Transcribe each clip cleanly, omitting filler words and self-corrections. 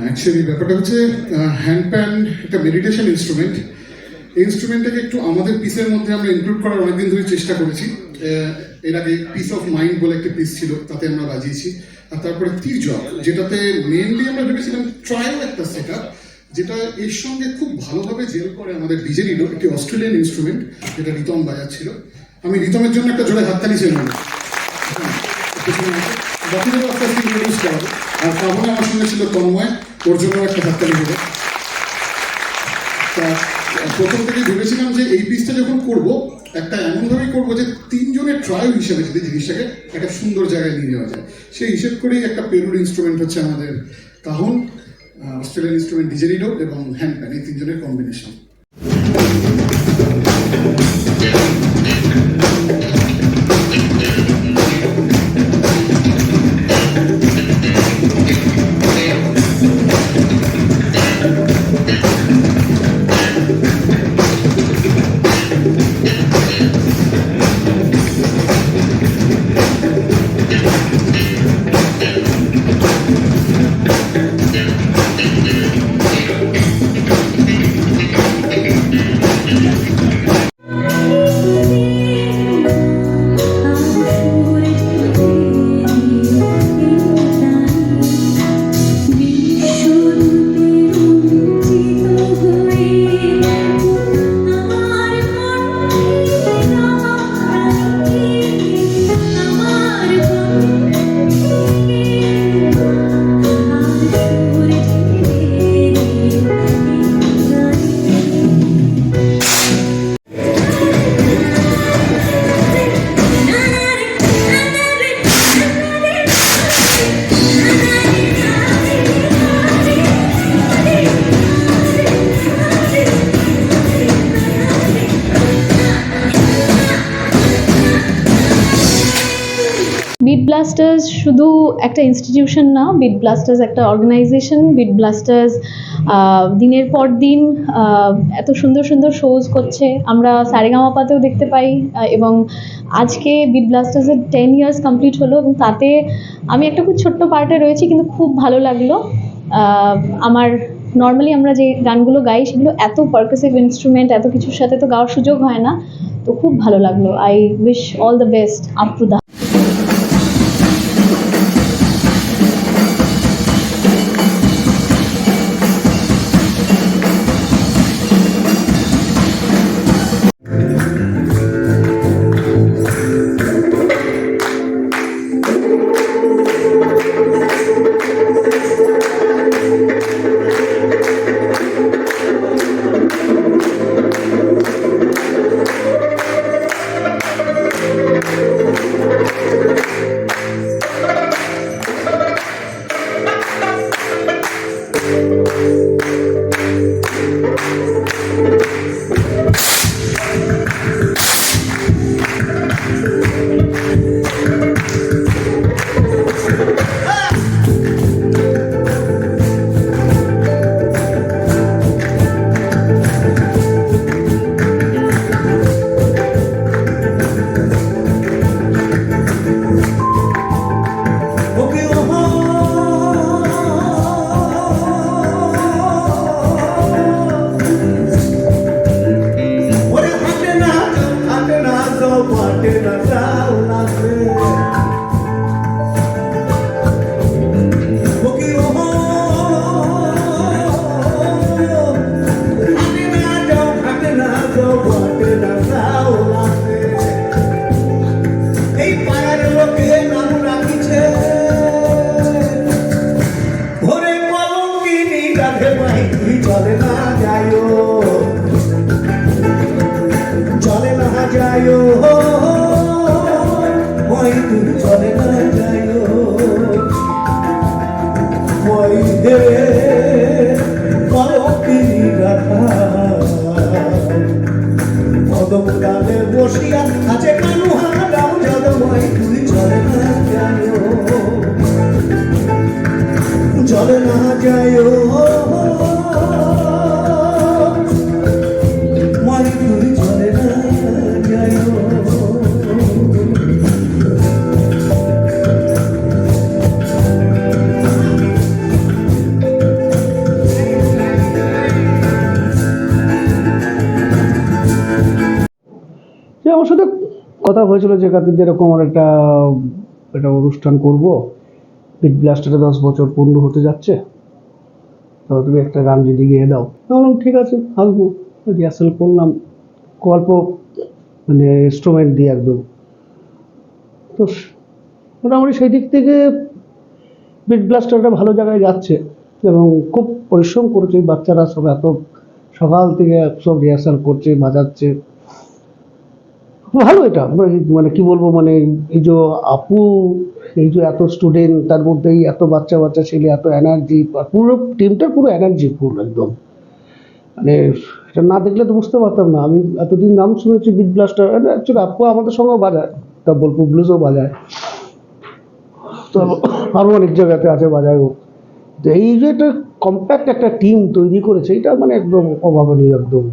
Actually ব্যাপারটা হচ্ছে hand pan একটা মেডিটেশন ইনস্ট্রুমেন্ট। এই ইনস্ট্রুমেন্টটাকে একটু আমাদের পিসের মধ্যে আমরা ইনক্লুড করার অনেকদিন ধরে চেষ্টা করেছি। এর আগে পিস অফ মাইন্ড বলে একটা পিস ছিল, তাতে আমরা বাজিয়েছি। আর তারপরে তির্যক, যেটাতে মেনলি আমরা ভেবেছিলাম ট্রায়াল একটা সেট আপ, যেটা এর সঙ্গে খুব ভালোভাবে জেল করে আমাদের ডিজেরিডো, একটি অস্ট্রেলিয়ান ইনস্ট্রুমেন্ট, যেটা রিতম বাজাচ্ছিল। আমি রিতমের জন্য একটা জোরে হাততালি চাই। বাকিদেরও আস্তে আস্তে ইন্ট্রোডিউস করাবো। আর কাবনে আমার সঙ্গে ছিল তন্ময়, ওর জন্য একটা হাততালি হবে। তা প্রথম থেকে ভেবেছিলাম যে এই পিসটা যখন করবো, একটা এমনভাবেই করবো যে তিনজনের ট্রায়াল হিসেবে যদি জিনিসটাকে একটা সুন্দর জায়গায় নিয়ে যাওয়া যায়, সেই হিসেব করেই একটা পেরুর ইনস্ট্রুমেন্ট হচ্ছে আমাদের কাহন, অস্ট্রেলিয়ান ইনস্ট্রুমেন্ট ডিজেরিডো এবং হ্যান্ড প্যান, এই তিনজনের কম্বিনেশন। বিট ব্লাস্টার্স শুধু একটা ইনস্টিটিউশন না, বিট ব্লাস্টার্স একটা অর্গানাইজেশন। বিট ব্লাস্টার্স দিনের পর দিন এত সুন্দর সুন্দর শোজ করছে, আমরা সারেগামাপাতেও দেখতে পাই। এবং আজকে বিট ব্লাস্টার্সের 10 ইয়ার্স কমপ্লিট হলো, এবং তাতে আমি একটা খুব ছোট্ট পার্টে রয়েছি, কিন্তু খুব ভালো লাগলো। আমার নর্মালি আমরা যে গানগুলো গাই সেগুলো এত পারকাসিভ ইনস্ট্রুমেন্ট, এত কিছুর সাথে তো গাওয়ার সুযোগ হয় না, তো খুব ভালো লাগলো। I wish all the best আপ টু দা। বসিয়া আছে কানু হারাও যাদবই তুই চলে না যায় চলে না যায় কথা হয়েছিল যে কাতিদের এরকম একটা একটা অনুষ্ঠান করব, বিট ব্লাস্টারে 10 বছর পূর্ণ হতে যাচ্ছে, তো তুমি একটা গান যদি গিয়ে দাও। আমি বললাম ঠিক আছে আসবো। রিহার্সাল করলাম গল্প মানে ইনস্ট্রুমেন্ট দিয়ে একদম। তো মোটামুটি সেই দিক থেকে বিট ব্লাস্টারটা ভালো জায়গায় যাচ্ছে এবং খুব পরিশ্রম করেছে এই বাচ্চারা সব, এত সকাল থেকে সব রিহার্সাল করছে, বাজাচ্ছে ভালো। এটা মানে কি বলবো, মানে এই যে আপু, এই যে এত স্টুডেন্ট, তার মধ্যেই এত বাচ্চা বাচ্চা ছেলে, এত এনার্জি, পুরো টিমটার পুরো এনার্জি ফুল একদম। মানে এটা না দেখলে তো বুঝতে পারতাম না। আমি এতদিন নাম শুনেছি বিট ব্লাস্টার, অ্যাকচুয়ালি আপু আমাদের সঙ্গেও বাজায়, তা বলবো ব্লুজও বাজায়, তো আরও অনেক জায়গাতে আছে বাজায় ও। তো এই যে একটা কম্প্যাক্ট একটা টিম তৈরি করেছে, এটা মানে একদম অভাবনীয় একদম।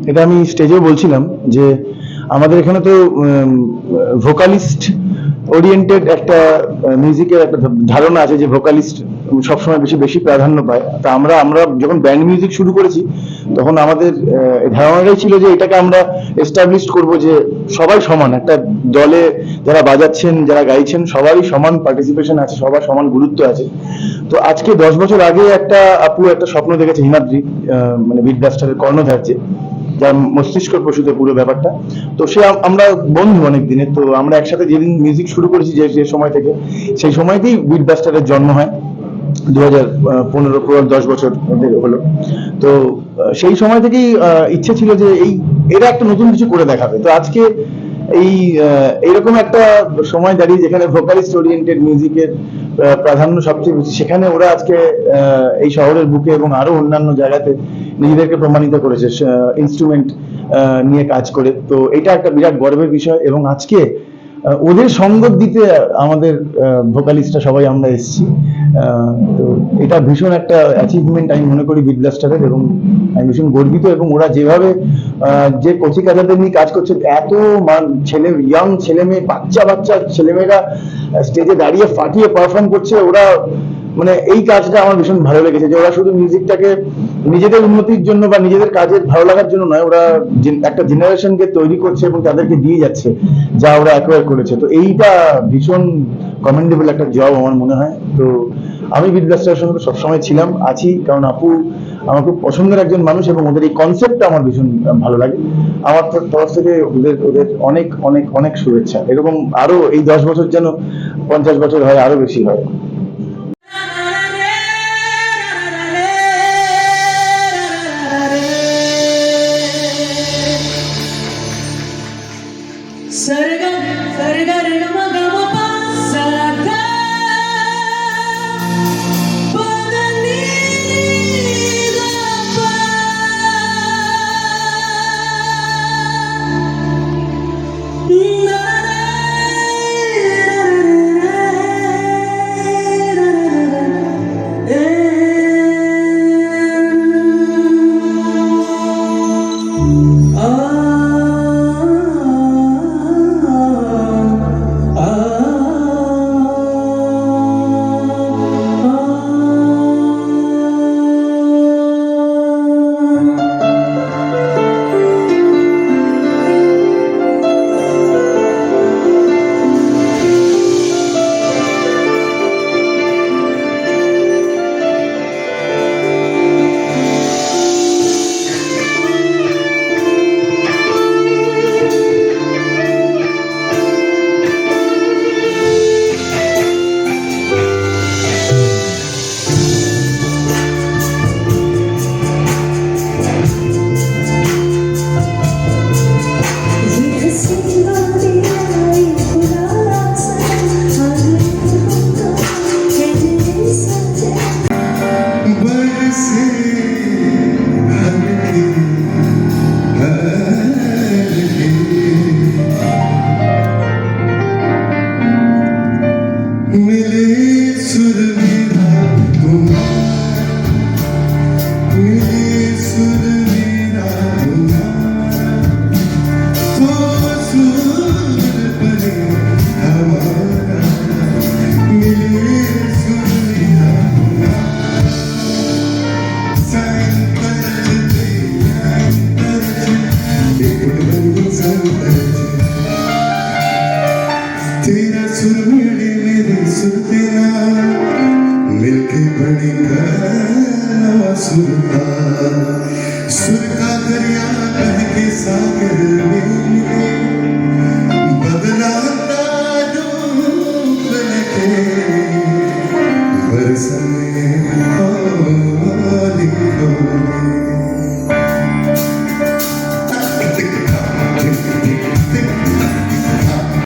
এটা আমি স্টেজেও বলছিলাম যে আমাদের এখানে তো ভোকালিস্ট ওরিয়েন্টেড একটা মিউজিকের একটা ধারণা আছে যে ভোকালিস্ট সবসময় বেশি বেশি প্রাধান্য পায়। তা আমরা যখন ব্যান্ড মিউজিক শুরু করেছি তখন আমাদের ধারণাটাই ছিল যে এটাকে আমরা এস্টাবলিশ করব যে সবাই সমান, একটা দলে যারা বাজাচ্ছেন যারা গাইছেন সবারই সমান পার্টিসিপেশন আছে, সবার সমান গুরুত্ব আছে। তো আজকে 10 বছর আগে একটা আপু একটা স্বপ্ন দেখেছে হিমাদ্রি, মানে বিট ব্লাস্টারের কর্ণধার, যার মস্তিষ্ক প্রসূত পুরো ব্যাপারটা। তো সে আমরা বন্ধু অনেক দিনের, তো আমরা একসাথে যেদিন মিউজিক শুরু করেছি যে সময় থেকে, সেই সময়তেই বিট ব্লাস্টারের জন্ম হয় 2015, 10 বছর হলো। তো সেই সময় থেকেই ইচ্ছে ছিল যে এরা একটা নতুন কিছু করে দেখাবে। তো আজকে এইরকম একটা সময় দাঁড়িয়ে যেখানে ভোকালিস্ট ওরিয়েন্টেড মিউজিকের প্রাধান্য সবচেয়ে বেশি, সেখানে ওরা আজকে এই শহরের বুকে এবং আরো অন্যান্য জায়গাতে নিজেদেরকে প্রমাণিত করেছে ইনস্ট্রুমেন্ট নিয়ে কাজ করে। তো এটা একটা বিরাট গর্বের বিষয় এবং আজকে ওদের সঙ্গ দিতে আমাদের ভোকালিস্টরা সবাই আমরা এসেছি। তো এটা ভীষণ একটা অ্যাচিভমেন্ট আমি মনে করি বিট ব্লাস্টারের, এবং আমি ভীষণ গর্বিত। এবং ওরা যেভাবে যে কচি কাচাদের নিয়ে কাজ করছে, এত ইয়াং ছেলে মেয়ে, বাচ্চা বাচ্চা ছেলেমেয়েরা স্টেজে দাঁড়িয়ে ফাটিয়ে পারফর্ম করছে, ওরা মানে এই কাজটা আমার ভীষণ ভালো লেগেছে যে ওরা শুধু মিউজিকটাকে নিজেদের উন্নতির জন্য বা নিজেদের কাজের ভালো লাগার জন্য নয়, ওরা একটা জেনারেশনকে তৈরি করছে এবং তাদেরকে দিয়ে যাচ্ছে যা ওরা অ্যাকোয়ার করেছে। তো এইটা ভীষণ কমেন্ডেবল একটা জব আমার মনে হয়। তো আমি বিট ব্লাস্টারের সঙ্গে সবসময় ছিলাম, আছি, কারণ আপু আমার খুব পছন্দের একজন মানুষ এবং ওদের এই কনসেপ্টটা আমার ভীষণ ভালো লাগে। আমার তরফ থেকে ওদের অনেক অনেক অনেক শুভেচ্ছা। এরকম আরো এই 10 বছর যেন 50 বছর হয়, আরো বেশি হয়। ah के बढ़कर नवा सुल्तान